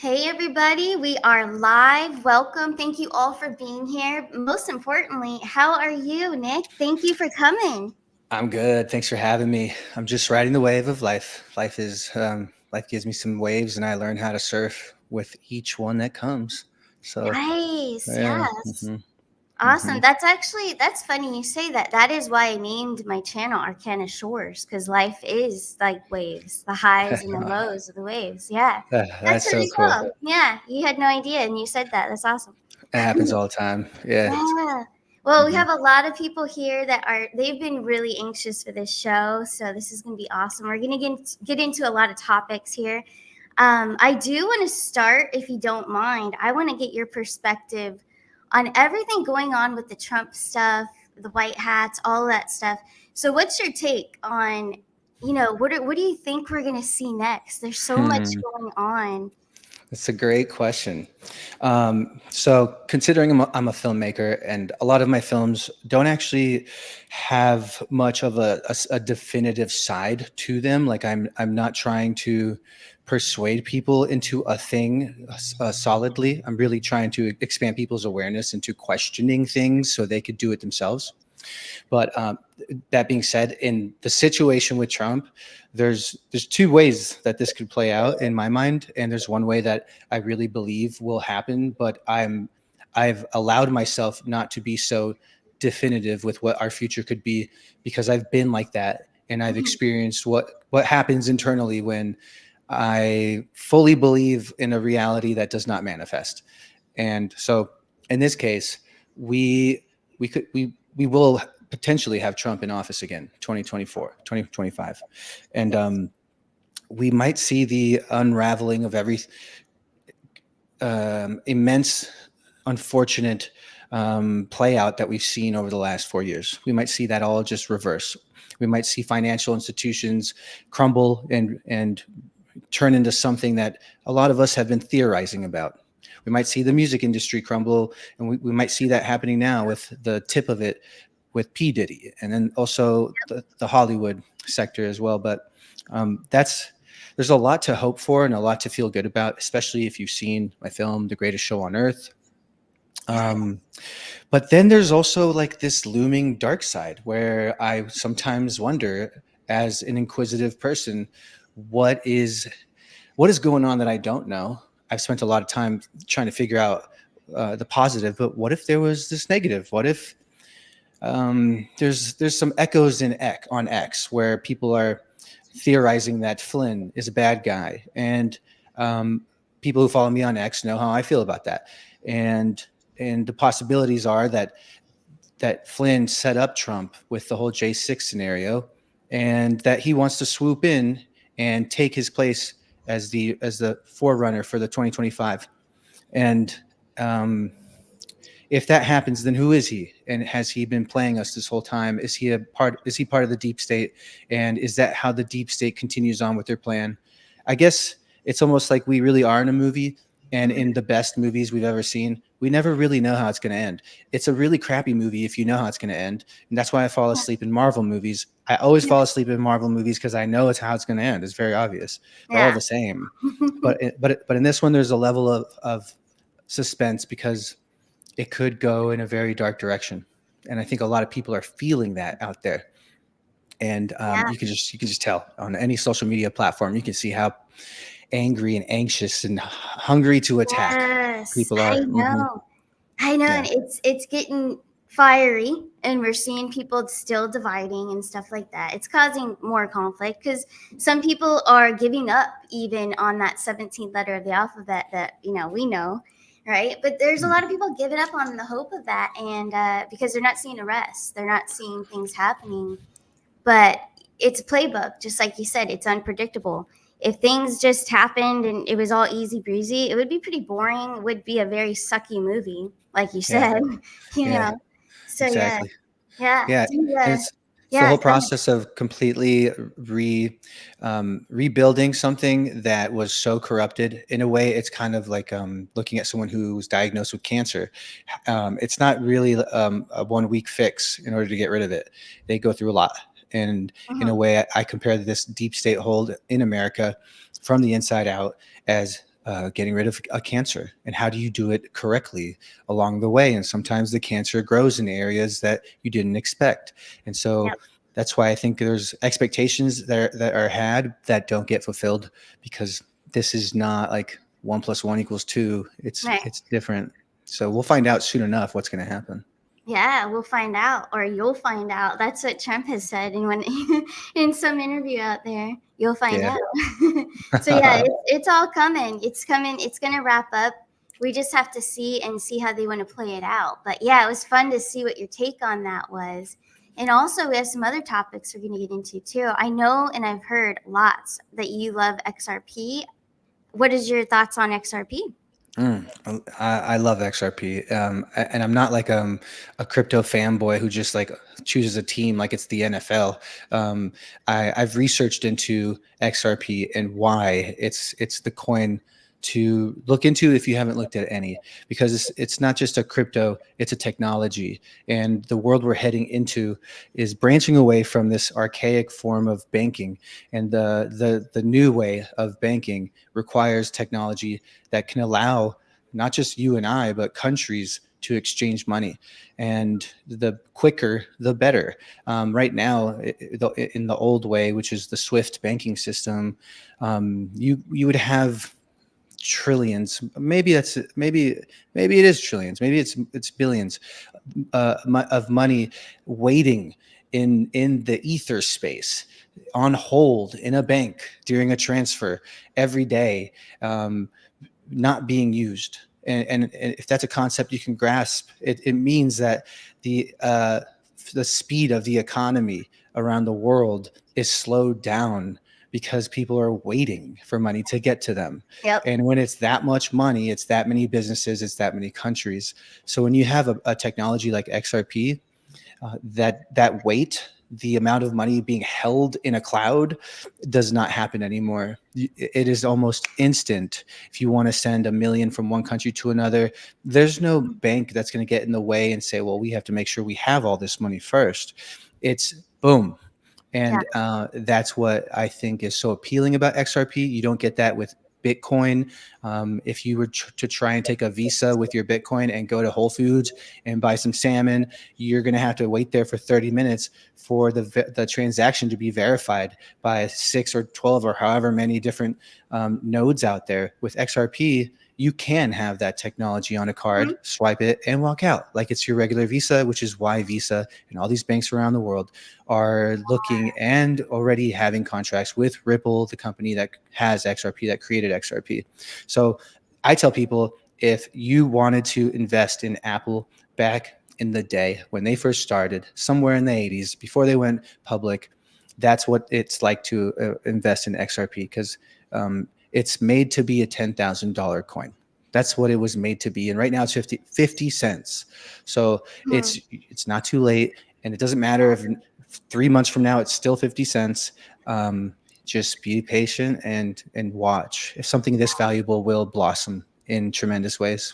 Hey, everybody, we are live. Welcome. Thank you all for being here. Most importantly, how are you, Nick? Thank you for coming. I'm good. Thanks for having me. I'm just riding the wave of life. Life gives me some waves, and I learn how to surf with each one that comes. So Nice. yeah. Yes. Hmm. Awesome. That's funny you say that. That is why I named my channel Arcana Shores, because life is like waves, the highs and the lows of the waves. Yeah. That's That's so really cool. cool. Yeah. You had no idea, and you said that. That's awesome. It happens all the time. Yeah. Yeah. Well, we Hmm. have a lot of people here they've been really anxious for this show, so this is going to be awesome. We're going to get into a lot of topics here. I do want to start, if you don't mind. I want to get your perspective on everything going on with the Trump stuff, the white hats, all that stuff. So, what's your take on, what do you think we're going to see next? There's so much Hmm. going on. That's a great question. So, considering I'm a filmmaker, and a lot of my films don't actually have much of a definitive side to them. Like I'm not trying to persuade people into a thing solidly. I'm really trying to expand people's awareness into questioning things so they could do it themselves. But that being said, in the situation with Trump, there's two ways that this could play out in my mind, and there's one way that I really believe will happen. But I've allowed myself not to be so definitive with what our future could be because I've been like that, and I've Mhm. experienced what happens internally when I fully believe in a reality that does not manifest. And so, in this case, we will potentially have Trump in office again, 2024, 2025. And Yes. we might see the unraveling of every immense, unfortunate play out that we've seen over the last 4 years. We might see that all just reverse. We might see financial institutions crumble and turn into something that a lot of us have been theorizing about. We might see the music industry crumble, and we might see that happening now with the tip of it with P. Diddy, and then also the Hollywood sector as well. But that's there's a lot to hope for and a lot to feel good about, especially if you've seen my film, The Greatest Show on Earth. Um, but then there's also like this looming dark side where I sometimes wonder, as an inquisitive person, what is what is going on that I don't know? I've spent a lot of time trying to figure out the positive, but what if there was this negative? What if there's some echoes on X where people are theorizing that Flynn is a bad guy, and um, people who follow me on X know how I feel about that, and the possibilities are that Flynn set up Trump with the whole J6 scenario, and that he wants to swoop in and take his place as the forerunner for the 2025. And um, if that happens, then who is he? And has he been playing us this whole time? Is he part of the deep state? And is that how the deep state continues on with their plan? I guess it's almost like we really are in a movie, and in the best movies we've ever seen, we never really know how it's going to end. It's a really crappy movie if you know how it's going to end. And that's why I fall asleep in Marvel movies. I always fall asleep in Marvel movies because I know it's how it's going to end. It's very obvious. They're all Yeah. the same. But in this one, there's a level of suspense because it could go in a very dark direction, and I think a lot of people are feeling that out there. And Yeah. you can just tell on any social media platform. You can see how angry and anxious and hungry to attack Yes, people I are. know. I know, Yeah. and it's getting fiery, and we're seeing people still dividing and stuff like that. It's causing more conflict because some people are giving up even on that 17th letter of the alphabet that we know, right? But there's a lot of people giving up on the hope of that, and because they're not seeing arrests, they're not seeing things happening. But it's a playbook, just like you said. It's unpredictable. If things just happened and it was all easy breezy, it would be pretty boring. It would be a very sucky movie, like you Yeah. said. you Yeah. know. So yeah, Exactly. yeah, Yeah, and it's the yeah. whole Go ahead. process of completely rebuilding something that was so corrupted. In a way, it's kind of like looking at someone who was diagnosed with cancer. It's not really a 1 week fix in order to get rid of it. They go through a lot. And in a Mhm. way, I compare this deep state hold in America from the inside out as getting rid of a cancer, and how do you do it correctly along the way? And sometimes the cancer grows in areas that you didn't expect, and so Yep. that's why I think there's expectations that are had that don't get fulfilled, because this is not like 1 + 1 = 2. It's Right. it's different. So we'll find out soon enough what's going to happen. Yeah, we'll find out, or you'll find out. That's what Trump has said in one in some interview out there. You'll find Yeah. out. So yeah, it's all coming. It's coming. It's gonna wrap up. We just have to see how they want to play it out. But yeah, it was fun to see what your take on that was. And also, we have some other topics we're going to get into too. I know, and I've heard lots that you love XRP. What is your thoughts on XRP? I love XRP, and I'm not like a crypto fanboy who just like chooses a team like it's the NFL. I've researched into XRP and why it's the coin to look into if you haven't looked at any, because it's not just a crypto, it's a technology, and the world we're heading into is branching away from this archaic form of banking, and the new way of banking requires technology that can allow not just you and I, but countries to exchange money. And the quicker, the better. Right now, in the old way, which is the SWIFT banking system, you would have trillions. Maybe it is trillions. Maybe it's billions of money waiting in the ether space, on hold in a bank during a transfer every day. Not being used. And if that's a concept you can grasp, it means that the speed of the economy around the world is slowed down because people are waiting for money to get to them. Yep. And when it's that much money, it's that many businesses, it's that many countries. So when you have a technology like XRP, that weight, the amount of money being held in a cloud, does not happen anymore. It is almost instant. If you want to send 1 million from one country to another, there's no bank that's going to get in the way and say, well, we have to make sure we have all this money first. It's boom. Yeah. And that's what I think is so appealing about XRP. You don't get that with Bitcoin. If you were to try and take a Visa with your Bitcoin and go to Whole Foods and buy some salmon, you're going to have to wait there for 30 minutes for the transaction to be verified by 6 or 12 or however many different nodes out there. With XRP, you can have that technology on a card, Mhm. swipe it, and walk out like it's your regular Visa, which is why Visa and all these banks around the world are looking and already having contracts with Ripple, the company that has XRP, that created XRP. So I tell people, if you wanted to invest in Apple back in the day when they first started, somewhere in the 80s, before they went public, that's what it's like to invest in XRP, because it's made to be a $10,000 coin. That's what it was made to be. And right now it's 50 cents. So Mhm. it's not too late. And it doesn't matter if 3 months from now it's still 50 cents. Just be patient and watch. If something this valuable will blossom in tremendous ways.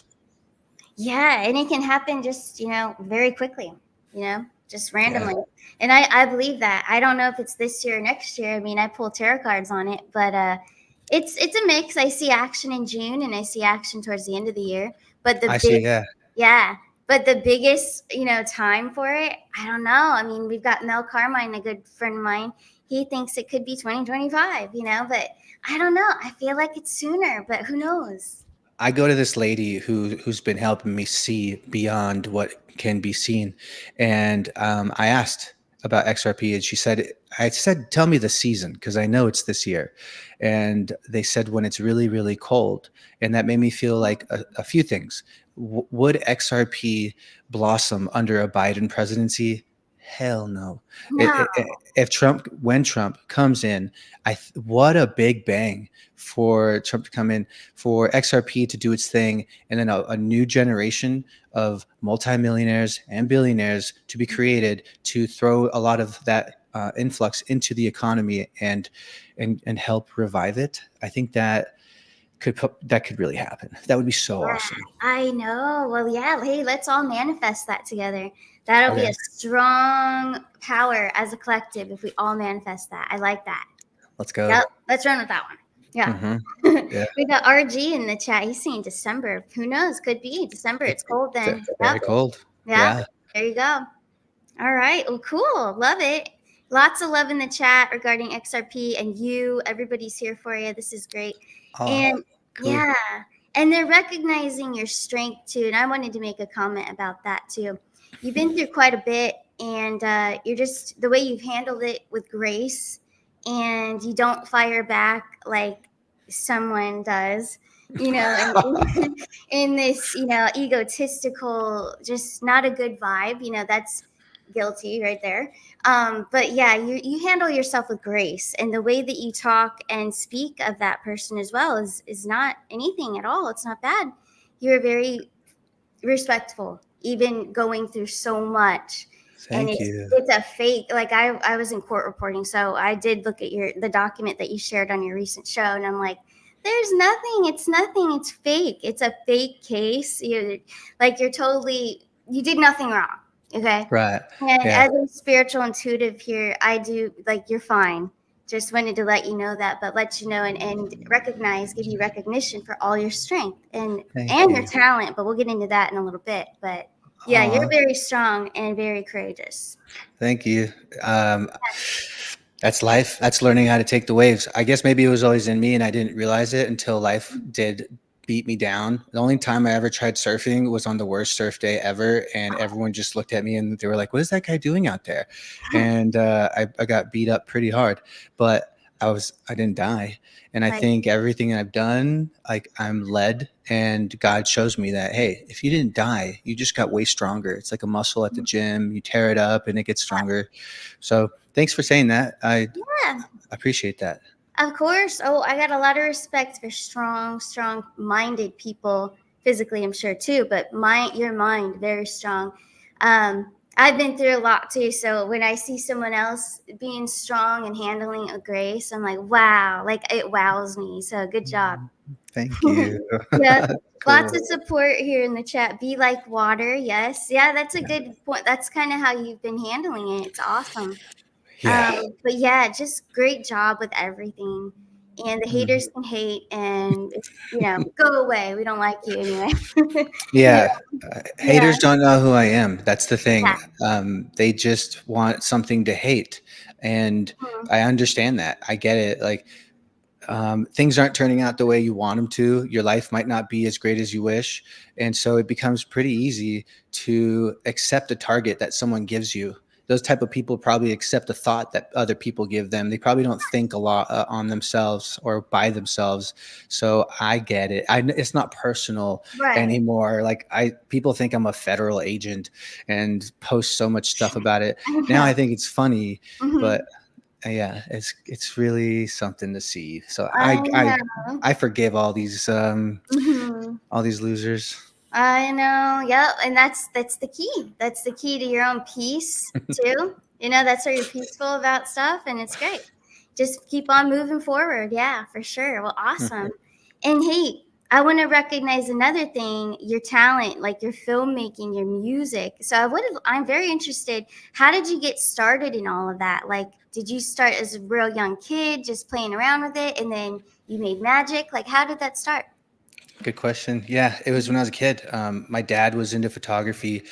Yeah, and it can happen just, very quickly, just Yeah, randomly. And I believe that. I don't know if it's this year or next year. I mean, I pull tarot cards on it, but it's a mix. I see action in June and I see action towards the end of the year. But I the see. big Yeah, yeah, but the biggest, time for it, I don't know. I mean, we've got Mel Carmine, a good friend of mine. He thinks it could be 2025, but I don't know. I feel like it's sooner, but who knows? I go to this lady who's been helping me see beyond what can be seen, and I asked about XRP, and I said, tell me the season because I know it's this year, and they said when it's really really cold, and that made me feel like a few things. Would XRP blossom under a Biden presidency? Hell no. No. If when Trump comes in, what a big bang for Trump to come in, for XRP to do its thing, and then a new generation of multimillionaires and billionaires to be created to throw a lot of that influx into the economy and help revive it. I think that could really happen. That would be so Yeah, awesome. I know. Well, yeah, hey, let's all manifest that together. That'll be Okay, a strong power as a collective if we all manifest that. I like that. let's go. Yep, let's run with that one. Yeah. Hmm. Yeah. We got RG in the chat. He's saying December. Who knows? Could be December. It's cold then. Yep. Very cold. Yeah. Yeah. There you go. All right. Well, cool. Love it. Lots of love in the chat regarding XRP and you. Everybody's here for you. This is great. Oh, And cool. yeah, and they're recognizing your strength too. And I wanted to make a comment about that too. You've been through quite a bit, and you're just the way you've handled it with grace, and you don't fire back like someone does, and in this, egotistical, just not a good vibe. That's guilty right there. But yeah, you handle yourself with grace, and the way that you talk and speak of that person as well is not anything at all. It's not bad. You're very respectful, even going through so much. And Thank you. it's a fake. Like I was in court reporting, so I did look at the document that you shared on your recent show, and I'm like, there's nothing. It's nothing. It's fake. It's a fake case. You're totally, you did nothing wrong. Okay. Right. And Yeah. as a spiritual intuitive here, I do, like, you're fine. Just wanted to let you know that, but let you know, and recognize, give you recognition for all your strength Thank and your you. talent. But we'll get into that in a little bit. But yeah, you're Aw, very strong and very courageous. thank you. Um, that's life. That's learning how to take the waves. I guess maybe it was always in me and I didn't realize it until life did beat me down. The only time I ever tried surfing was on the worst surf day ever. And everyone just looked at me and they were like, what is that guy doing out there? And I got beat up pretty hard, but I didn't die. And I Like, think everything I've done, like I'm led and God shows me that, hey, if you didn't die, you just got way stronger. It's like a muscle at the gym. You tear it up and it gets stronger. So thanks for saying that. I yeah, appreciate that. of course. Oh, I got a lot of respect for strong minded people. Physically, I'm sure too, but your mind very strong. I've been through a lot too, so when I see someone else being strong and handling a grace, I'm like, wow, like it wows me. So good job. Thank you. Yeah, lots Cool. of support here in the chat. Be like water. Yes, yeah, that's a good point. That's kind of how you've been handling it. It's awesome. Yeah. But yeah, just great job with everything. And the Mhm. haters can hate, and go away. We don't like you anyway. yeah, Yeah. yeah, Haters don't know who I am. That's the thing. yeah. They just want something to hate. And Mhm. I understand that. I get it. Like, things aren't turning out the way you want them to. Your life might not be as great as you wish. And so it becomes pretty easy to accept a target that someone gives you. Those type of people probably accept a thought that other people give them. They probably don't think a lot on themselves or by themselves. So I get it. It's not personal Right. anymore. Like people think I'm a federal agent and post so much stuff about it. I Now I know. think it's funny, Hmm. but yeah, it's really something to see. So I know. I forgive Hmm. all these losers. I know. Yep. And that's the key. That's the key to your own peace too. That's how you're peaceful about stuff, and it's great. Just keep on moving forward. Yeah, for sure. Well, awesome. And hey, I want to recognize another thing, your talent, like your filmmaking, your music. So I'm very interested. How did you get started in all of that? Like, did you start as a real young kid, just playing around with it, and then you made magic? Like, how did that start? Good question. Yeah, it was when I was a kid. My dad was into photography,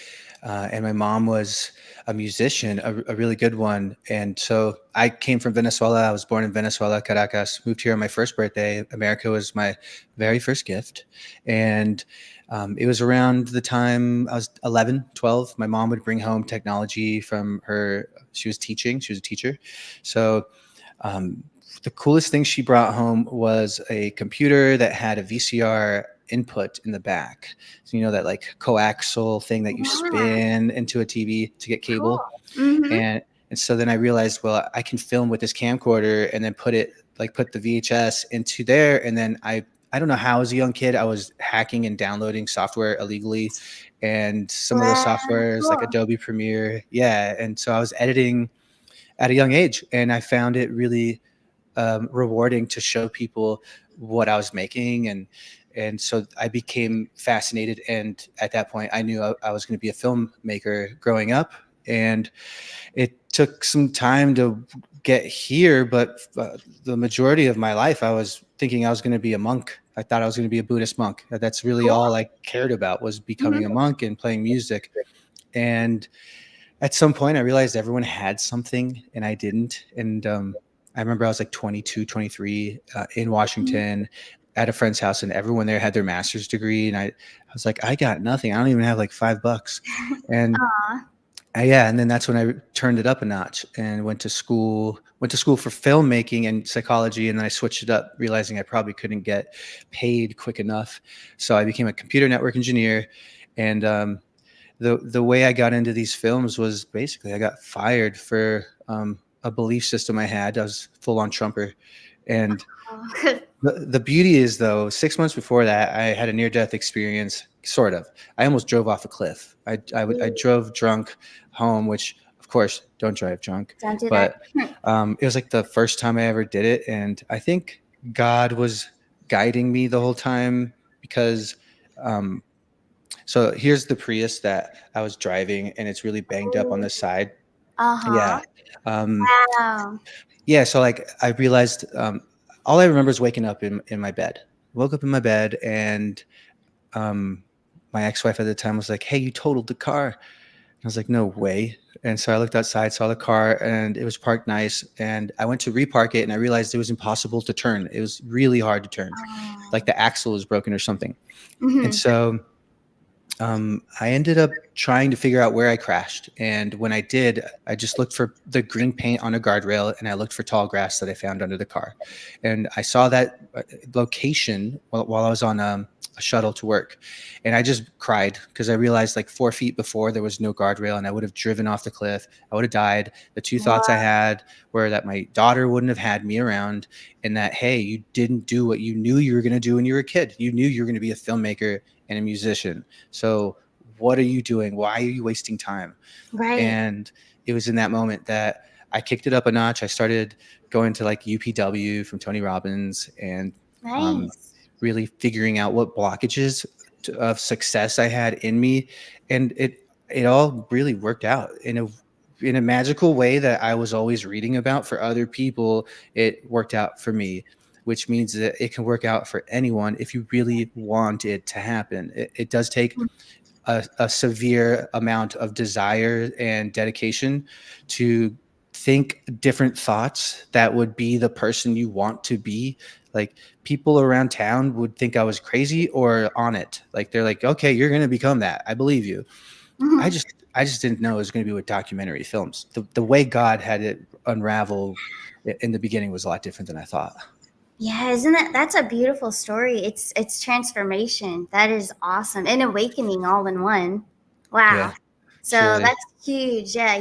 and my mom was a musician, a really good one. And so I came from Venezuela. I was born in Venezuela, Caracas. Moved here on my first birthday. America was my very first gift, and it was around the time I was 11, 12. My mom would bring home technology from her. She was teaching. She was a teacher, so um, the coolest thing she brought home was a computer that had a VCR input in the back. So that like coaxial thing that you Yeah, spin into a TV to get cool. cable. Mm-hmm. And so then I realized, well, I can film with this camcorder and then put the VHS into there. And then I don't know how as a young kid I was hacking and downloading software illegally, and some of those Wow, softwares like cool. Adobe Premiere, yeah. And so I was editing at a young age, and I found it really rewarding to show people what I was making, and so I became fascinated. And at that point, I knew I was going to be a filmmaker growing up, and it took some time to get here, but the majority of my life, I was thinking I was going to be a monk. I thought I was going to be a Buddhist monk. That's really Cool. all I cared about, was becoming a Hmm. monk and playing music. And at some point, I realized everyone had something and I didn't. And I remember I was like 22, 23 in Washington at a friend's house, and everyone there had their master's degree. And I was like, I got nothing. I don't even have like $5. And Aw. yeah, and then that's when I turned it up a notch and went to school. Went to school for filmmaking and psychology, and then I switched it up, realizing I probably couldn't get paid quick enough. So I became a computer network engineer. And the way I got into these films was basically I got fired for a belief system I had. I was full on Trumper, and Oh. the beauty is, though, 6 months before that, I had a near death experience. Sort of. I almost drove off a cliff. I drove drunk home, which of course don't drive drunk, Don't do that. but it was like the first time I ever did it, and I think God was guiding me the whole time because. Um, so here's the Prius that I was driving, and it's really banged up on the side. Uh-huh. Yeah. Um, Wow. yeah. So like I realized all I remember is waking up in my bed. Woke up in my bed, and um, my ex-wife at the time was like, "Hey, you totaled the car." I was like, "No way." And so I looked outside, saw the car, and it was parked nice. And I went to repark it, and I realized it was impossible to turn. It was really hard to turn, like Oh. the axle was broken or something. And Hmm. so I ended up trying to figure out where I crashed. And when I did, I just looked for the green paint on a guardrail, and I looked for tall grass that I found under the car. And I saw that location while I was on a shuttle to work. And I just cried because I realized like 4 feet before there was no guardrail, and I would have driven off the cliff. I would have died. The two thoughts I had were that my daughter wouldn't have had me around, and that, hey, you didn't do what you knew you were going to do when you were a kid. You knew you were going to be a filmmaker and a musician. So what are you doing? Why are you wasting time? Right. And it was in that moment that I kicked it up a notch. I started going to like UPW from Tony Robbins, and um, Nice. really figuring out what blockages of success I had in me. And it all really worked out in a magical way that I was always reading about for other people. It worked out for me, which means that it can work out for anyone if you really want it to happen. It does take a severe amount of desire and dedication to think different thoughts that would be the person you want to be. Like, people around town would think I was crazy or on it. Like, they're like, okay, you're going to become that. I believe you. I Hmm. just, I just didn't know it was going to be with documentary films. The way God had it unravel in the beginning was a lot different than I thought. Yeah, isn't that's a beautiful story. It's transformation. That is awesome. And awakening all in one. Wow. Yeah, So truly. that's huge. Yeah,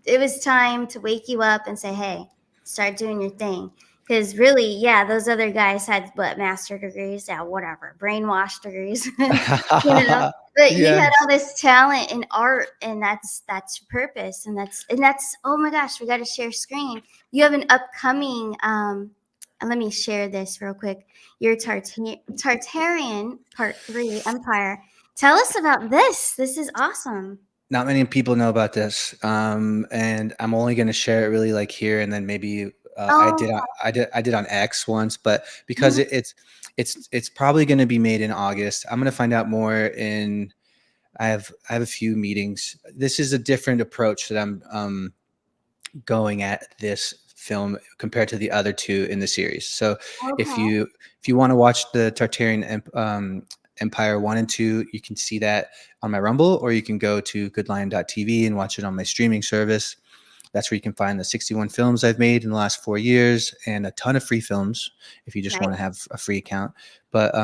it was time to wake you up and say, "Hey, start doing your thing." Cuz really, yeah, those other guys had what, master degrees, yeah, whatever, brainwash degrees. You know, but you had Yes. all this talent and art, and that's your purpose, and that's oh my gosh, we got to share screen. You have an upcoming and let me share this real quick. Your Tartarian Part 3 Empire. Tell us about this. This is awesome. Not many people know about this, and I'm only going to share it really like here, and then maybe Oh, I did on X once, but because mhm. it's probably going to be made in August. I'm going to find out more in. I have a few meetings. This is a different approach that I'm going at this film compared to the other two in the series. So if Okay. you if you want to watch the Tartarian Empire 1 and 2, you can see that on my Rumble, or you can go to Goodlion.tv and watch it on my streaming service. That's where you can find the 61 films I've made in the last 4 years, and a ton of free films if you just want to Nice. have a free account. But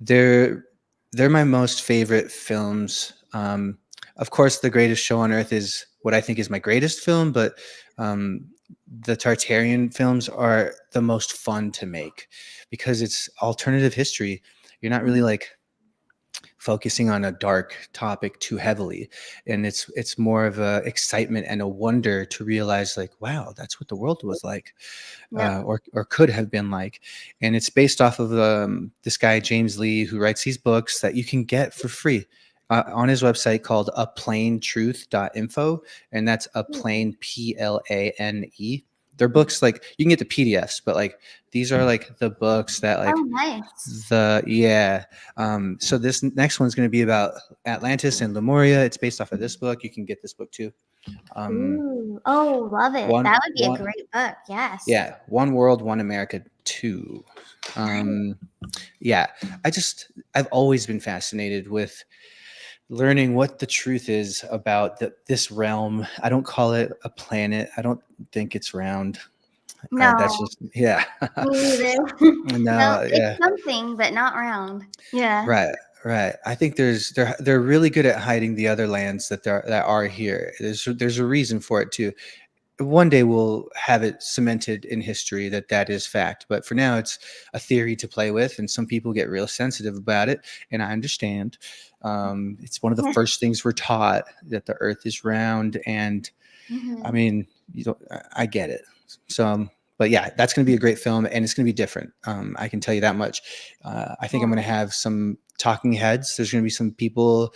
they're they're my most favorite films. Of course, The Greatest Show on Earth is what I think is my greatest film, but um, the Tartarian films are the most fun to make because it's alternative history. You're not really Mhm. like focusing on a dark topic too heavily, and it's more of a excitement and a wonder to realize, like, wow, that's what the world was like, Yep. or could have been like. And it's based off of this guy James Lee, who writes these books that you can get for free. on his website called aplaintruth.info, and that's a plane plane. They're books, like you can get the PDFs, but like these are like the books that Oh, like nice. the yeah. So this next one's going to be about Atlantis and Lemuria. It's based off of this book. You can get this book too. Um, Ooh. Oh, love it. one That would be a one great book. Yes. yeah, One World, One America 2. Nice. Um, yeah, I've always been fascinated with learning what the truth is about this realm. I don't call it a planet. I don't think it's round. That's No, just yeah. me either. No, No, it's yeah, something, but not round. Yeah. right, right. I think they're really good at hiding the other lands that are here. There's a reason for it too. One day we'll have it cemented in history that is fact, but for now it's a theory to play with, and some people get real sensitive about it, and I understand. It's one of the Yeah. first things we're taught, that the earth is round, and I Hmm. mean, I get it. So but yeah, that's going to be a great film, and it's going to be different. I can tell you that much. I think I'm going to have some talking heads. There's going to be some people,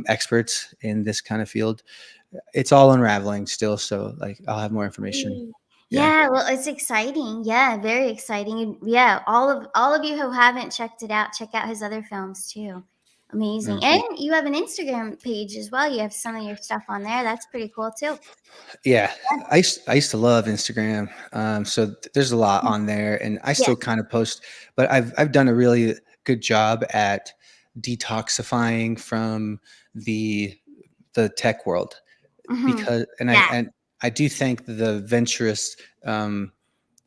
experts in this kind of field. It's all unraveling still, so like I'll have more information. Ooh. Yeah. Yeah, well, it's exciting. Yeah, very exciting. And yeah, all of you who haven't checked it out, check out his other films too. Amazing. Mm. And you have an Instagram page as well. You have some of your stuff on there. That's pretty cool too. Yeah, I used to love Instagram. So there's a lot Yeah. on there, and I Yes. still kind of post, but I've done a really good job at detoxifying from the the tech world, Hmm. because Yeah. and I do thank the venturous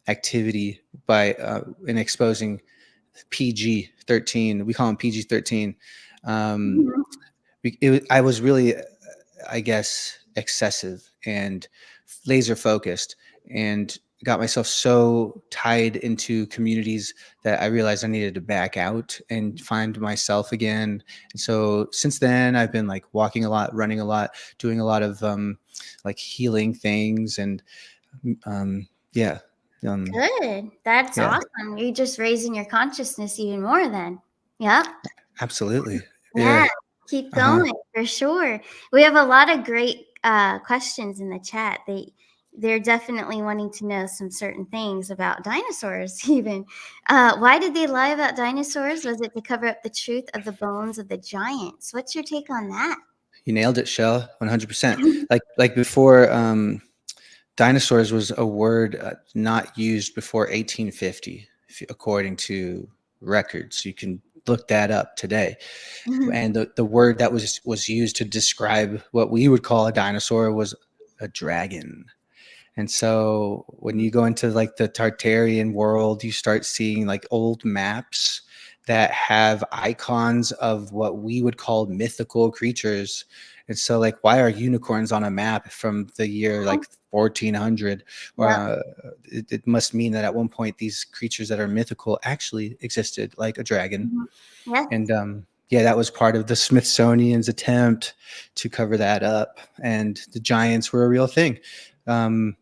activity by in exposing PG-13. We call them PG-13. Um, Mhm. I was really, I guess, excessive and laser focused, and got myself so tied into communities that I realized I needed to back out and find myself again. And so since then, I've been like walking a lot, running a lot, doing a lot of like healing things, and yeah, um, Good. That's yeah, awesome. You're just raising your consciousness even more then. Yep. absolutely, Yeah. yeah, Keep uh-huh. going for sure. We have a lot of great questions in the chat. They're definitely wanting to know some certain things about dinosaurs, even. Why did they lie about dinosaurs? Was it to cover up the truth of the bones of the giants? What's your take on that? You nailed it, Shell. 100%. Like before, dinosaurs was a word not used before 1850, according to records. You can look that up today. Mhm. And the word that was used to describe what we would call a dinosaur was a dragon. And so when you go into like the Tartarian world, you start seeing like old maps that have icons of what we would call mythical creatures. And so like, why are unicorns on a map from the year like 1400? Or Yep. it must mean that at one point these creatures that are mythical actually existed, like a dragon. Mhm. Yes. And yeah, that was part of the Smithsonian's attempt to cover that up. And the giants were a real thing. Um,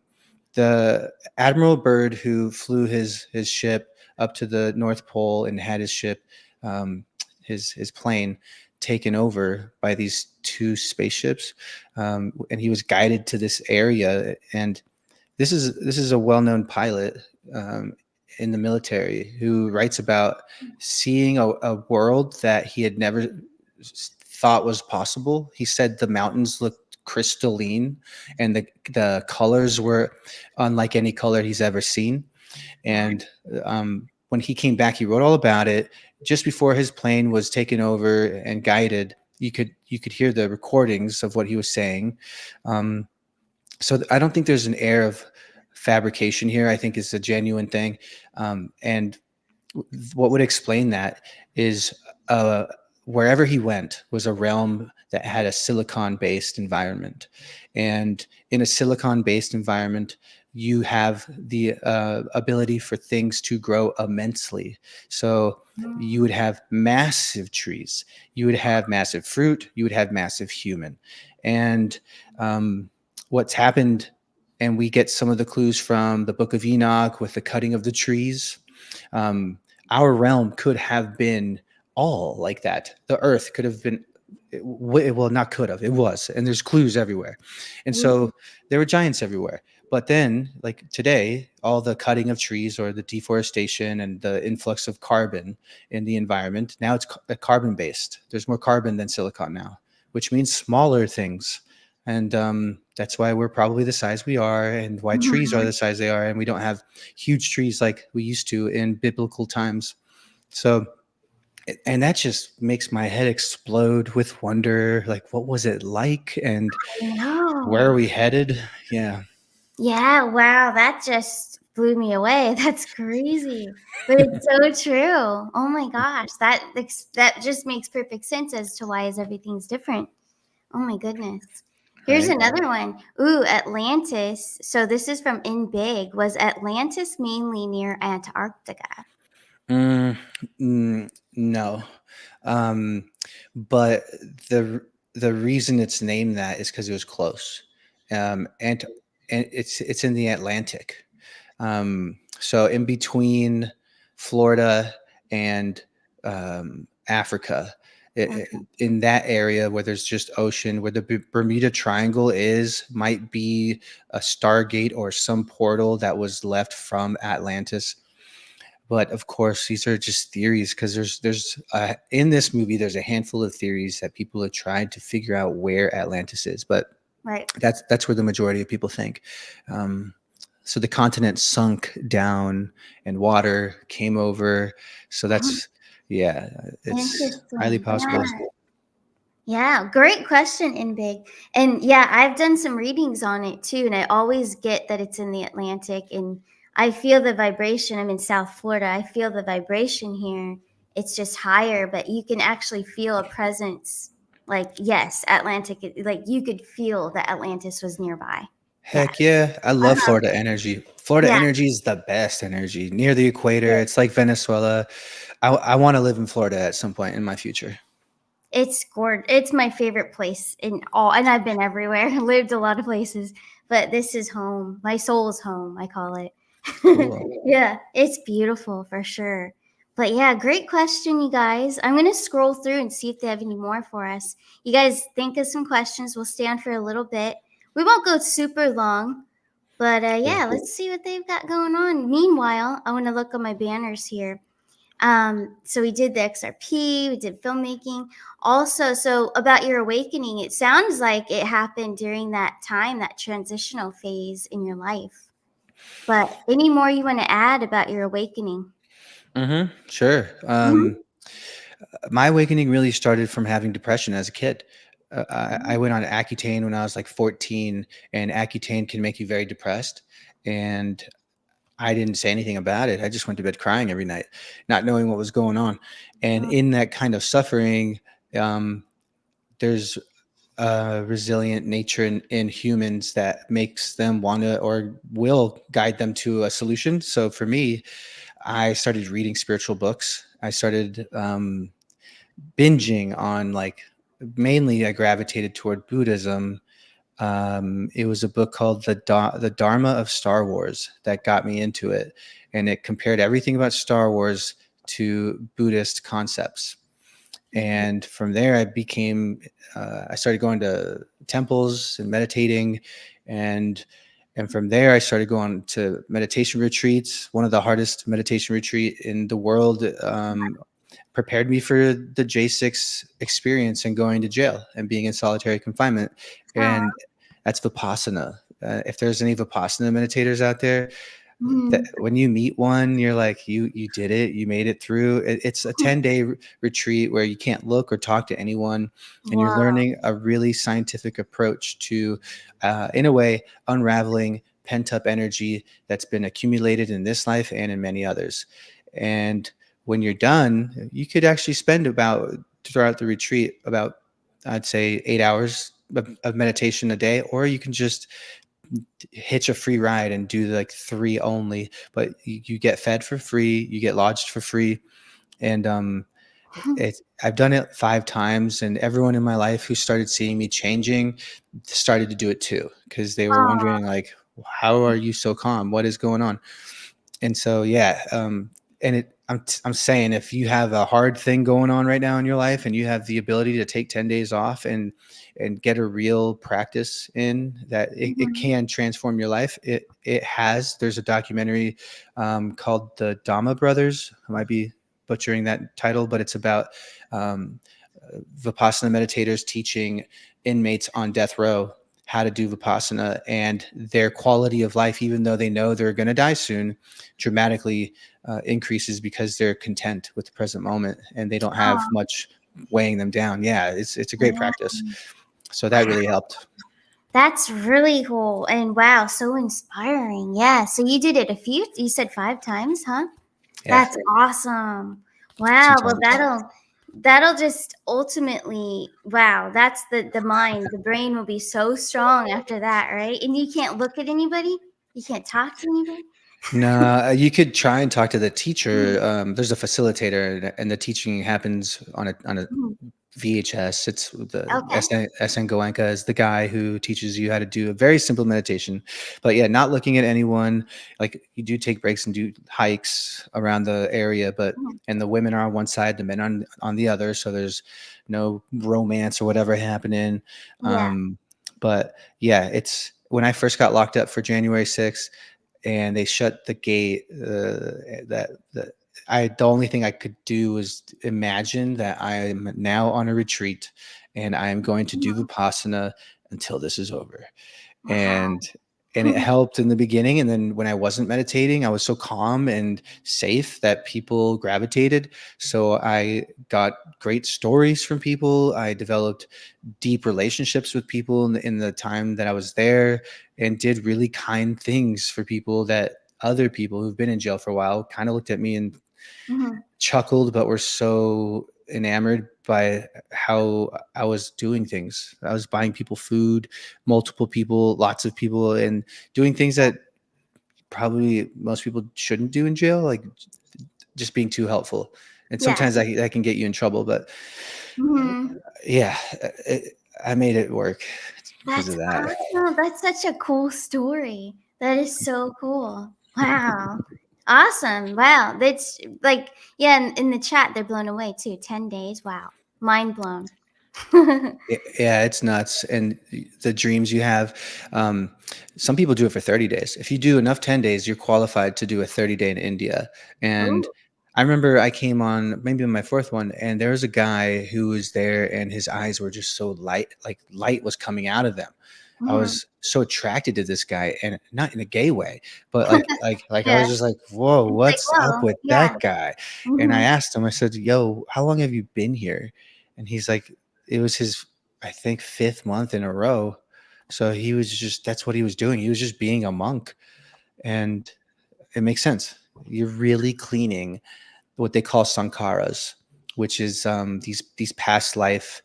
the Admiral Byrd, who flew his ship up to the North Pole and had his ship, his plane taken over by these two spaceships, and he was guided to this area. And this is a well-known pilot, um, in the military, who writes about seeing a world that he had never thought was possible. He said the mountains looked crystalline, and the colors were unlike any color he's ever seen. And when he came back, he wrote all about it. Just before his plane was taken over and guided, you could hear the recordings of what he was saying. Um, so I don't think there's an air of fabrication here. I think it's a genuine thing. And what would explain that is, uh, wherever he went was a realm that had a silicon based environment. And in a silicon based environment, you have the ability for things to grow immensely. So you would have massive trees, you would have massive fruit, you would have massive human. And um, what's happened, and we get some of the clues from the book of Enoch with the cutting of the trees. um, our realm could have been all like that. The earth could have been well, not could have, it was, and there's clues everywhere. And Ooh, so there were giants everywhere. But then, like today, all the cutting of trees or the deforestation and the influx of carbon in the environment, now it's carbon based. There's more carbon than silicon now, which means smaller things. And that's why we're probably the size we are, and why trees are mhm. the size they are. And we don't have huge trees like we used to in biblical times. So, and that just makes my head explode with wonder. Like, what was it like? And I where are know. we headed? Yeah. Yeah, wow, that just blew me away. That's crazy. But it's so true. Oh my gosh, that just makes perfect sense as to why is everything's different. Oh my goodness. Here's Right. another one. Ooh, Atlantis. So this is from In Big. Was Atlantis mainly near Antarctica? Mm, no. Um, but the the reason it's named that is because it was close. And it's in the Atlantic. So in between Florida and Africa, Okay. in that area where there's just ocean, where the Bermuda Triangle is, might be a Stargate or some portal that was left from Atlantis. But of course, these are just theories because there's in this movie there's a handful of theories that people have tried to figure out where Atlantis is, but Right. that's where the majority of people think. Um, so the continent sunk down and water came over. So that's, yeah, it's highly Interesting. possible. Yeah. Yeah, great question, In Big. And yeah, I've done some readings on it too, and I always get that it's in the Atlantic, and I feel the vibration. I'm in South Florida. I feel the vibration here. It's just higher, but you can actually feel a presence. Like, yes, Atlantic, like you could feel that Atlantis was nearby. Yeah. Heck yeah, I love Uh-huh. Florida energy. Florida Yeah. energy is the best energy near the equator. It's like Venezuela. I want to live in Florida at some point in my future. It's gorgeous. It's my favorite place in all, and I've been everywhere, lived a lot of places, but this is home. My soul's home, I call it. Cool. Yeah, it's beautiful for sure. But yeah, great question, you guys. I'm gonna scroll through and see if they have any more for us. You guys think of some questions. We'll stay on for a little bit. We won't go super long, but Cool. yeah, let's see what they've got going on. Meanwhile, I want to look at my banners here. So we did the XRP, we did filmmaking. Also, so about your awakening, it sounds like it happened during that time, that transitional phase in your life. But any more you want to add about your awakening? Sure. Mhm. My awakening really started from having depression as a kid. I went on Accutane when I was like 14, and Accutane can make you very depressed. And I didn't say anything about it. I just went to bed crying every night, not knowing what was going on. And Oh, in that kind of suffering, um, there's a resilient nature in humans that makes them want to or will guide them to a solution. So for me, I started reading spiritual books. I started binging on, like, mainly I gravitated toward Buddhism. It was a book called the Dharma of Star Wars that got me into it, and it compared everything about Star Wars to Buddhist concepts. mhm. And from there, I started going to temples and meditating, and from there, I started going to meditation retreats. One of the hardest meditation retreat in the world. Prepared me for the J6 experience and going to jail and being in solitary confinement. And that's Vipassana. If there's any Vipassana meditators out there, that Mhm. when you meet one, you're like, you did it, you made it through. It's a 10-day retreat where you can't look or talk to anyone, and you're Wow. learning a really scientific approach to, in a way, unraveling pent up energy that's been accumulated in this life and in many others. And when you're done, you could actually spend about, throughout the retreat, about, I'd say, 8 hours of meditation a day, or you can just hitch a free ride and do like 3 only, but you get fed for free, you get lodged for free. And I've done it 5 times, and everyone in my life who started seeing me changing started to do it too, because they were Aw. wondering, like, how are you so calm, what is going on? And so, yeah, and I'm saying if you have a hard thing going on right now in your life and you have the ability to take 10 days off and get a real practice in that, it Mhm. can transform your life. It has. There's a documentary called The Dama Brothers. I might be butchering that title, but it's about um, Vipassana meditators teaching inmates on death row how to do Vipassana, and their quality of life, even though they know they're going to die soon, dramatically increases because they're content with the present moment and they don't have Oh, much weighing them down. Yeah, it's a great yeah. practice. So that Wow. really helped. That's really cool. And wow, so inspiring. Yeah. So you did it you said 5 times, huh? Yeah, That's awesome. Wow. Well, sometimes. that'll just ultimately, wow, that's the mind, the brain will be so strong after that, right? And you can't look at anybody. You can't talk to anybody. No, you could try and talk to the teacher. Mhm. There's a facilitator, and the teaching happens on a Mhm. VHS. It's the Okay. SN Goenka is the guy who teaches you how to do a very simple meditation. But yeah, not looking at anyone. Like you do take breaks and do hikes around the area, but Mhm. and the women are on one side, the men on the other. So there's no romance or whatever happening. Yeah. But yeah, it's when I first got locked up for January 6th and they shut the gate. The only thing I could do was imagine that I am now on a retreat, and I am going to do Mhm. vipassana until this is over. Wow. And it helped in the beginning, and then when I wasn't meditating, I was so calm and safe that people gravitated. So I got great stories from people. I developed deep relationships with people in the time that I was there, and did really kind things for people that other people who've been in jail for a while kind of looked at me and Mhm. chuckled, but were so enamored by how I was doing things. I was buying people food, multiple people, lots of people, and doing things that probably most people shouldn't do in jail, like just being too helpful. And Yeah. sometimes that can get you in trouble, but Mhm. yeah, I made it work because That's of that. awesome. That's such a cool story. That is so cool. Wow. Awesome. Wow. That's like, yeah, in the chat, they're blown away too. 10 days. Wow. Mind blown. Yeah, it's nuts. And the dreams you have, um, some people do it for 30 days. If you do enough 10 days, you're qualified to do a 30-day in India. And Ooh. I remember I came on maybe on my fourth one, and there was a guy who was there, and his eyes were just so light, like light was coming out of them. I Mhm. was so attracted to this guy, and not in a gay way, but like I Yeah. was just like, whoa, It's like, what's up whoa. with Yeah. that guy? And I Hmm. asked him, I said, yo, how long have you been here? And he's like, it was his, I think, fifth month in a row. So he was just, that's what he was doing. He was just being a monk. And it makes sense. You're really cleaning what they call sankharas, which is these past life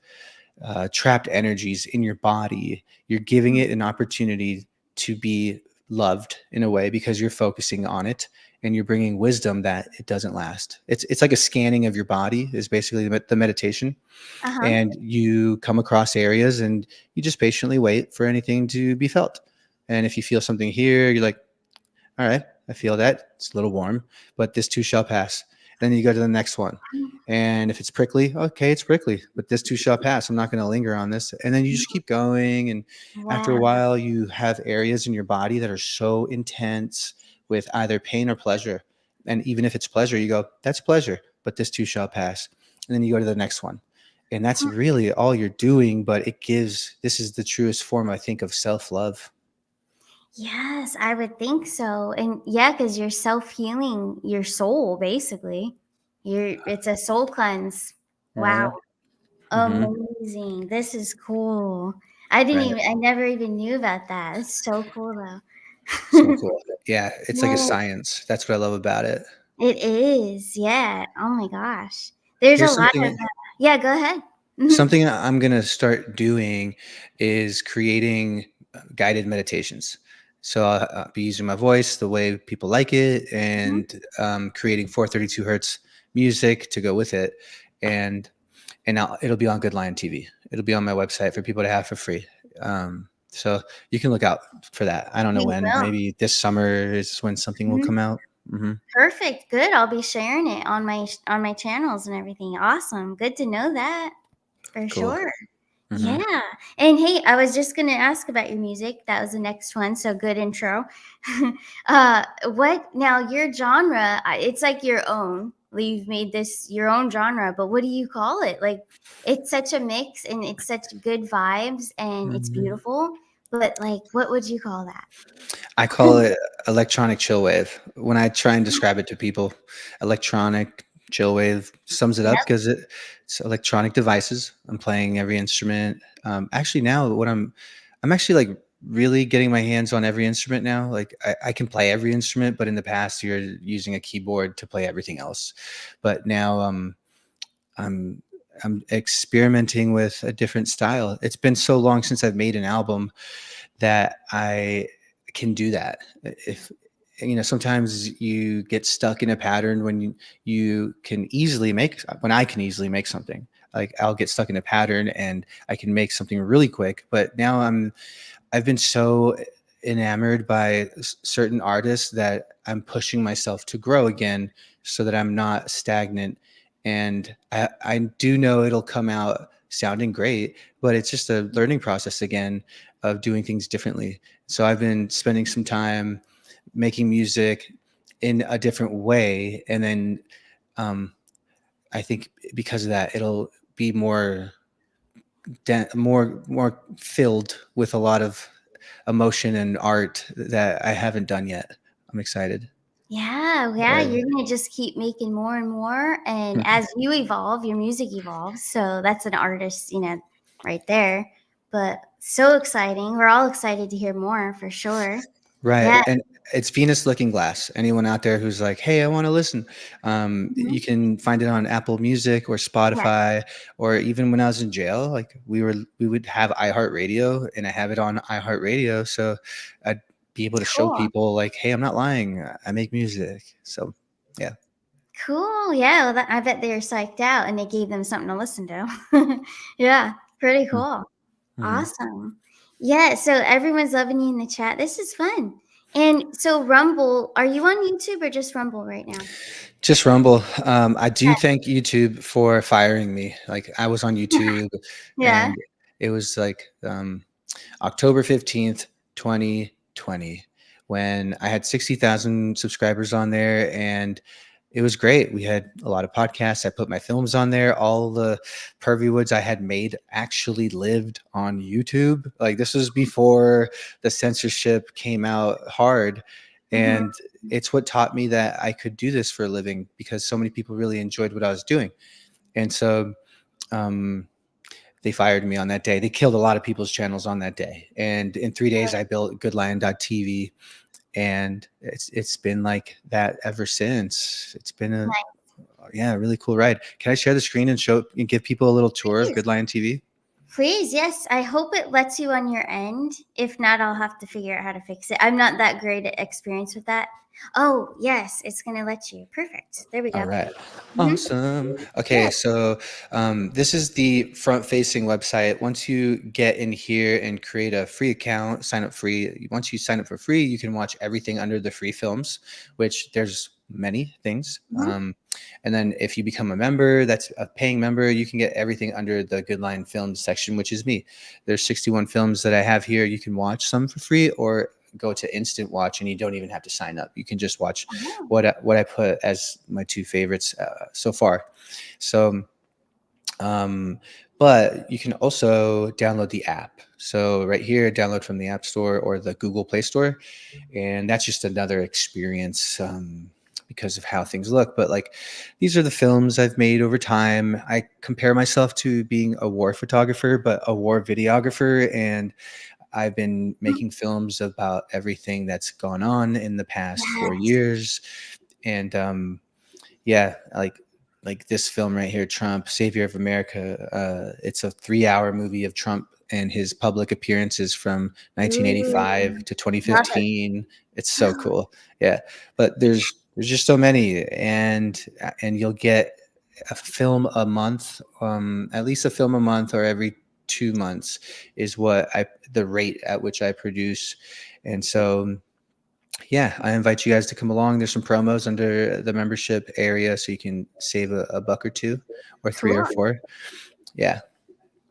trapped energies in your body. You're giving it an opportunity to be loved in a way because you're focusing on it, and you're bringing wisdom that it doesn't last. It's like a scanning of your body is basically the meditation, Uh-huh. and you come across areas and you just patiently wait for anything to be felt. And if you feel something here, you're like, all right, I feel that. It's a little warm, but this too shall pass. Then you go to the next one. And if it's prickly, okay, it's prickly, but this too shall pass. I'm not going to linger on this. And then you just keep going. And after a Wow. while, you have areas in your body that are so intense with either pain or pleasure. And even if it's pleasure, you go, that's pleasure, but this too shall pass. And then you go to the next one. And that's really all you're doing. But this is the truest form, I think, of self love. Yes, I would think so. And yeah, because you're self-healing your soul, basically. It's a soul cleanse. Wow. Mm-hmm. Amazing. This is cool. Right. I never even knew about that. It's so cool So though. cool. Yeah, it's like a Well, science. That's what I love about it. it is. Yeah. Oh my gosh. There's a Here's lot of yeah, go ahead. Mhm. something I'm gonna start doing is creating guided meditations. So I'll be using my voice the way people like it, Mhm. and creating 432 hertz music to go with it, and it'll be on Goodlion TV. It'll be on my website for people to have for free. So you can look out for that. I don't know We when. will. Maybe this summer is when something will Mhm. come out. Hmm. Perfect. Good. I'll be sharing it on my channels and everything. Awesome. Good to know that for Cool. sure. Hmm. Yeah. And hey, I was just going to ask about your music. That was the next one. So good intro. What now your genre, it's like your own. You've made this your own genre, but what do you call it? Like it's such a mix and it's such good vibes and it's Hmm. beautiful, but like what would you call that? I call it electronic chill wave. When I try and describe it to people, electronic chill wave sums it up Yep. because it's electronic devices. I'm playing every instrument. Actually, now what I'm actually like really getting my hands on every instrument now. Like I can play every instrument, but in the past, you're using a keyboard to play everything else. But now, I'm I'm experimenting with a different style. It's been so long since I've made an album that I can do that. If sometimes you get stuck in a pattern when you can easily make when I can easily make something. Like I'll get stuck in a pattern and I can make something really quick. But now I've been so enamored by certain artists that I'm pushing myself to grow again so that I'm not stagnant. And I do know it'll come out sounding great, but it's just a learning process again of doing things differently. So I've been spending some time making music in a different way. And then um, I think because of that, it'll be more filled with a lot of emotion and art that I haven't done yet. I'm excited. Yeah, yeah, Yeah. you're gonna just keep making more and more, and as you evolve, your music evolves. So that's an artist, right there. But so exciting! We're all excited to hear more for sure. Right. Yeah. And it's Venus Looking Glass. Anyone out there who's like, hey, I want to listen, Mhm. you can find it on Apple Music or Yeah. Spotify, or even when I was in jail, like we would have iHeartRadio and I have it on iHeartRadio. So I'd be able to show Cool. people like, hey, I'm not lying. I make music. So yeah. Cool. Yeah. Well, I bet they're psyched out, and it gave them something to listen to. Yeah. Pretty cool. Mm-hmm. Awesome. Yeah, so everyone's loving you in the chat. This is fun. And so Rumble, are you on YouTube or just Rumble right now? Just Rumble. I do thank YouTube for firing me. Like I was on YouTube Yeah. and it was like October 15th, 2020, when I had 60,000 subscribers on there, and it was great. We had a lot of podcasts. I put my films on there. All the Pervy Woods I had made actually lived on YouTube. Like this was before the censorship came out hard. Mhm. And it's what taught me that I could do this for a living because so many people really enjoyed what I was doing. And so, um, they fired me on that day. They killed a lot of people's channels on that day. And in 3 days, I built Goodlion.tv, and it's been like that ever since. It's been a yeah, really cool ride. Can I share the screen and show and give people a little tour of Please. Goodlion TV? Please, yes. I hope it lets you on your end. If not, I'll have to figure out how to fix it. I'm not that great at experience with that. Oh, yes, it's going to let you. Perfect. There we All go. right. Hmm. Awesome. Okay, Yeah. so this is the front-facing website. Once you get in here and create a free account, sign up free. Once you sign up for free, you can watch everything under the free films, which there's many things. Hmm. And then if you become a member, that's a paying member, you can get everything under the Good Line Films section, which is me. There's 61 films that I have here. You can watch some for free or go to instant watch, and you don't even have to sign up. You can just watch Oh, what I put as my two favorites so far. So, um, but you can also download the app. So right here, download from the App Store or the Google Play Store, and that's just another experience. Because of how things look, but like these are the films I've made over time. I compare myself to being a war photographer, but a war videographer, and I've been making films about everything that's gone on in the past four yes. years, and yeah, like this film right here, Trump, Savior of America. It's a 3 hour movie of Trump and his public appearances from Ooh, 1985 to love it. 2015. It's so cool. Yeah, but there's just so many, and you'll get a film a month, at least a film a month or every 2 months is what I the rate at which I produce, and so yeah, I invite you guys to come along. There's some promos under the membership area, so you can save a buck or two, or three or Cool. four. Yeah,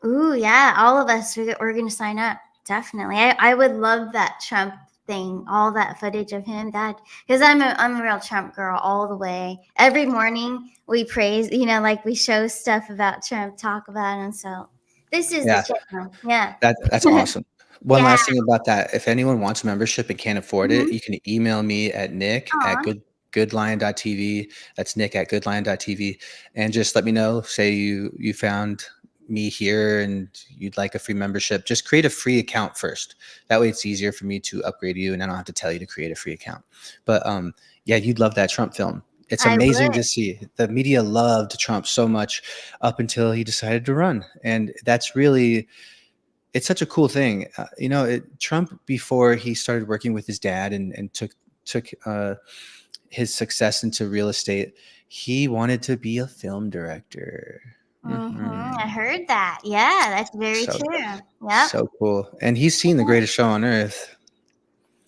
Ooh, yeah, all of us, we're going to sign up. Definitely. I would love that Trump thing, all that footage of him. That, because I'm a real Trump girl all the way. Every morning we praise, like we show stuff about Trump, talk about him. So this is the yeah, channel. Yeah. that's awesome. One Yeah. last thing about that: if anyone wants membership and can't afford it, Mm-hmm. you can email me at nick at Aw. goodlion.tv. That's nick at goodlion.tv, and just let me know. Say you found me here and you'd like a free membership. Just create a free account first. That way, it's easier for me to upgrade you, and I don't have to tell you to create a free account. But yeah, you'd love that Trump film. It's I amazing would. to see. The media loved Trump so much up until he decided to run, and that's really, it's such a cool thing. Trump, before he started working with his dad and took his success into real estate, he wanted to be a film director. I Mhm. heard that. Yeah, that's very So true. Yep. so cool, and he's seen the greatest show on earth.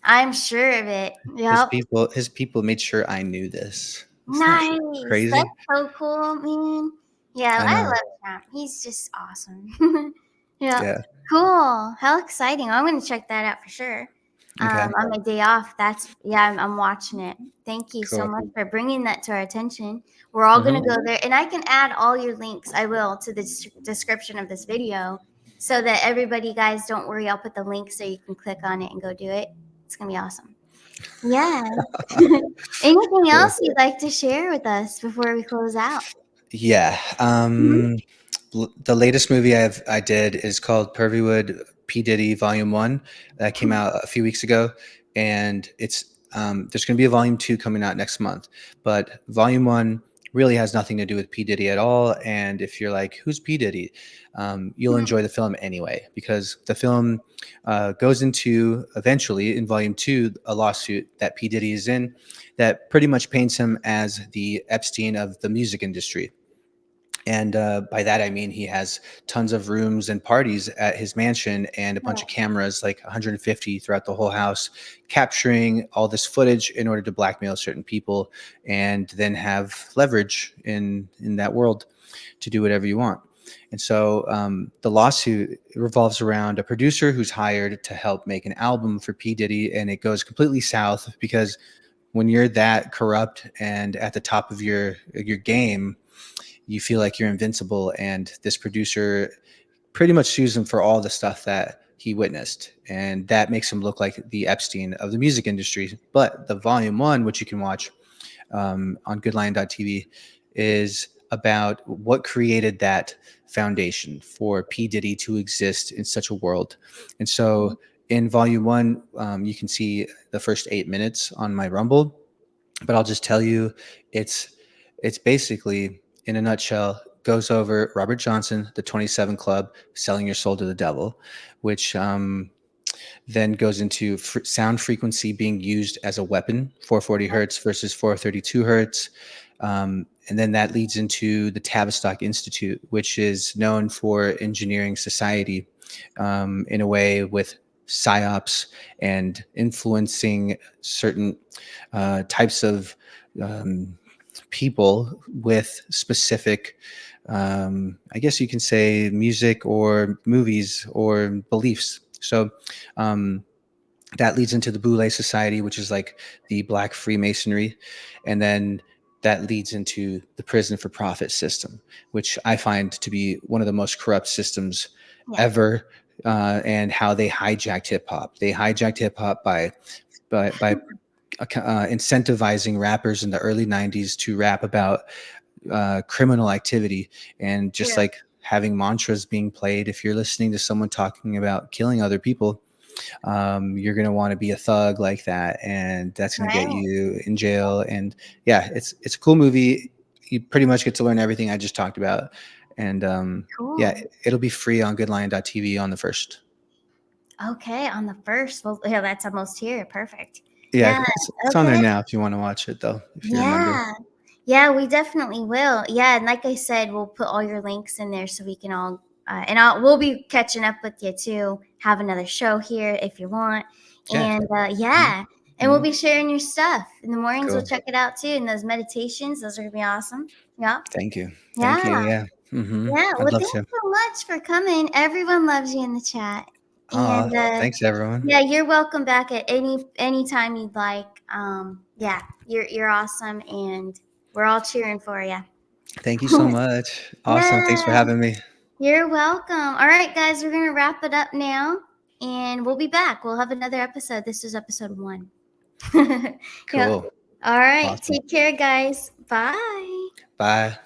I'm sure of it. His Yep. people, his people made sure I knew this. Isn't that Nice. That's crazy? so cool, man. Yeah, I I know. love Trump. He's just awesome. Yeah. Yeah. Cool. How exciting. I'm going to check that out for sure. Okay. On my day off, I'm watching it. Thank you so Cool. much for bringing that to our attention. We're all going Hmm. to go there, and I can add all your links. I will to the description of this video so that everybody, guys, don't worry. I'll put the link so you can click on it and go do it. It's going to be awesome. Yeah. Anything Cool. else you'd like to share with us before we close out? Yeah. Mhm. The latest movie I did is called Pervywood P Diddy Volume One. That came out a few weeks ago, and it's there's going to be a Volume Two coming out next month. But Volume One really has nothing to do with P Diddy at all. And if you're like, who's P Diddy? You'll enjoy the film anyway, because the film goes into, eventually in Volume Two, a lawsuit that P Diddy is in that pretty much paints him as the Epstein of the music industry. And by that, I mean he has tons of rooms and parties at his mansion and a bunch of cameras, like 150 throughout the whole house, capturing all this footage in order to blackmail certain people and then have leverage in that world to do whatever you want. And so the lawsuit revolves around a producer who's hired to help make an album for P. Diddy, and it goes completely south because when you're that corrupt and at the top of your game, you feel like you're invincible, and this producer pretty much sues him for all the stuff that he witnessed, and that makes him look like the Epstein of the music industry. But the Volume One, which you can watch on Goodlion.tv, is about what created that foundation for P Diddy to exist in such a world. And so in Volume One, you can see the first 8 minutes on my Rumble, but I'll just tell you, it's it's basically, in a nutshell, goes over Robert Johnson, the 27 Club, selling your soul to the devil, which then goes into sound frequency being used as a weapon, 440 hertz versus 432 hertz. And then that leads into the Tavistock Institute, which is known for engineering society in a way with psyops and influencing certain types of um, people with specific, I guess you can say, music or movies or beliefs. So that leads into the Boule Society, which is like the Black Freemasonry. And then that leads into the prison for profit system, which I find to be one of the most corrupt systems Yeah. ever. And how they hijacked hip hop. They hijacked hip hop by incentivizing rappers in the early 90s to rap about criminal activity, and just True. like having mantras being played. If you're listening to someone talking about killing other people, you're going to want to be a thug like that, and that's going to get Right. you in jail. And yeah, it's a cool movie. You pretty much get to learn everything I just talked about. And yeah, Cool. it'll be free on goodlion.tv on the first. Okay, on the first. Well, yeah, that's almost here. Perfect. Yeah, Yeah. it's on there Okay. now if you want to watch it, though, if you're a member. Yeah. Yeah, we definitely will. Yeah, and like I said, we'll put all your links in there so we can all we'll be catching up with you too. Have another show here if you want. Yeah. And Mhm. yeah, And we'll be sharing your stuff in the mornings. Cool. We'll check it out too. And those meditations, those are gonna be awesome. Yeah. Thank you. Thank Yeah. you. Yeah. Mm-hmm. Yeah. I'd Well, love thanks to. so much for coming. Everyone loves you in the chat. And Thanks, everyone. yeah, you're welcome back at any time you'd like. Yeah, you're awesome, and we're all cheering for you. Thank you so much. Awesome. Thanks for Yeah, having me. you're welcome. All right, guys, we're gonna wrap it up now, and we'll be back. We'll have another episode. This is episode 1. Yeah. Cool. All right. Awesome. Take care, guys. Bye. Bye.